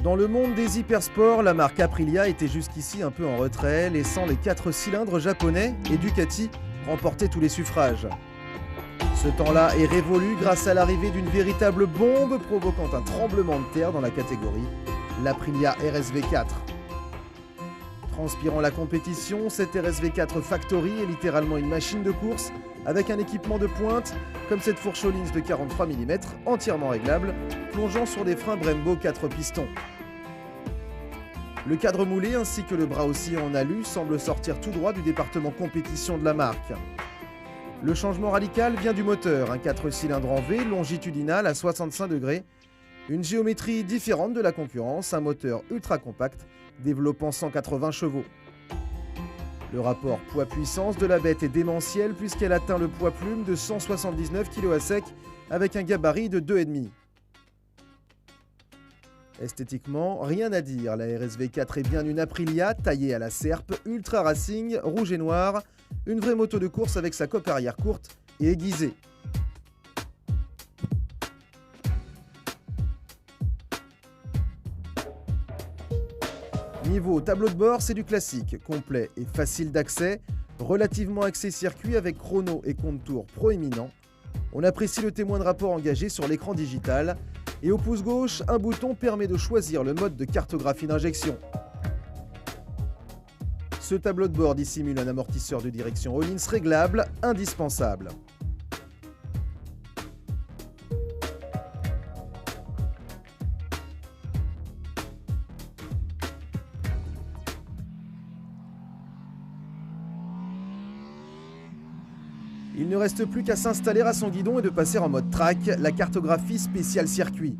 Dans le monde des hypersports, la marque Aprilia était jusqu'ici un peu en retrait, laissant les 4 cylindres japonais et Ducati remporter tous les suffrages. Ce temps-là est révolu grâce à l'arrivée d'une véritable bombe provoquant un tremblement de terre dans la catégorie, l'Aprilia RSV4. Transpirant la compétition, cette RSV4 Factory est littéralement une machine de course avec un équipement de pointe comme cette fourche Öhlins de 43 mm entièrement réglable, plongeant sur des freins Brembo 4 pistons. Le cadre moulé ainsi que le bras oscillant en alu semblent sortir tout droit du département compétition de la marque. Le changement radical vient du moteur, un 4 cylindres en V longitudinal à 65 degrés, une géométrie différente de la concurrence, un moteur ultra compact développant 180 chevaux. Le rapport poids-puissance de la bête est démentiel puisqu'elle atteint le poids plume de 179 kg à sec avec un gabarit de 2,5. Esthétiquement, rien à dire, la RSV4 est bien une Aprilia taillée à la serpe, ultra racing, rouge et noir, une vraie moto de course avec sa coque arrière courte et aiguisée. Niveau tableau de bord, c'est du classique, complet et facile d'accès, relativement axé circuit avec chrono et compte tour proéminent. On apprécie le témoin de rapport engagé sur l'écran digital et au pouce gauche, un bouton permet de choisir le mode de cartographie d'injection. Ce tableau de bord dissimule un amortisseur de direction Öhlins réglable, indispensable. Il ne reste plus qu'à s'installer à son guidon et de passer en mode track, la cartographie spéciale circuit.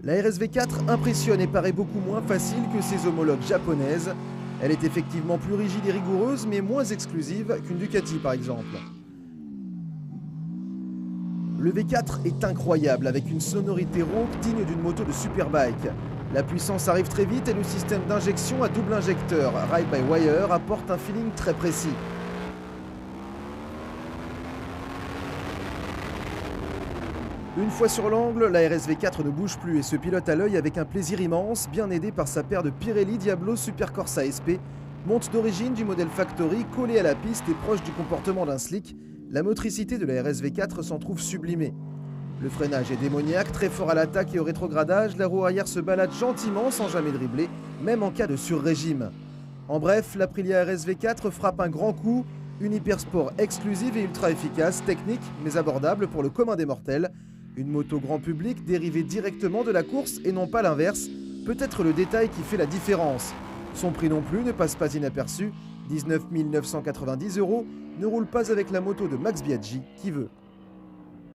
La RSV4 impressionne et paraît beaucoup moins facile que ses homologues japonaises. Elle est effectivement plus rigide et rigoureuse, mais moins exclusive qu'une Ducati par exemple. Le V4 est incroyable, avec une sonorité rauque digne d'une moto de superbike. La puissance arrive très vite et le système d'injection à double injecteur Ride-by-Wire apporte un feeling très précis. Une fois sur l'angle, la RSV4 ne bouge plus et se pilote à l'œil avec un plaisir immense, bien aidé par sa paire de Pirelli Diablo Supercorsa SP, monte d'origine du modèle Factory collé à la piste et proche du comportement d'un slick. La motricité de la RSV4 s'en trouve sublimée. Le freinage est démoniaque, très fort à l'attaque et au rétrogradage, la roue arrière se balade gentiment sans jamais dribbler, même en cas de sur-régime. En bref, l'Aprilia RSV4 frappe un grand coup, une hypersport exclusive et ultra efficace, technique mais abordable pour le commun des mortels. Une moto grand public dérivée directement de la course et non pas l'inverse, peut-être le détail qui fait la différence. Son prix non plus ne passe pas inaperçu, 19 990 €, ne roule pas avec la moto de Max Biaggi qui veut.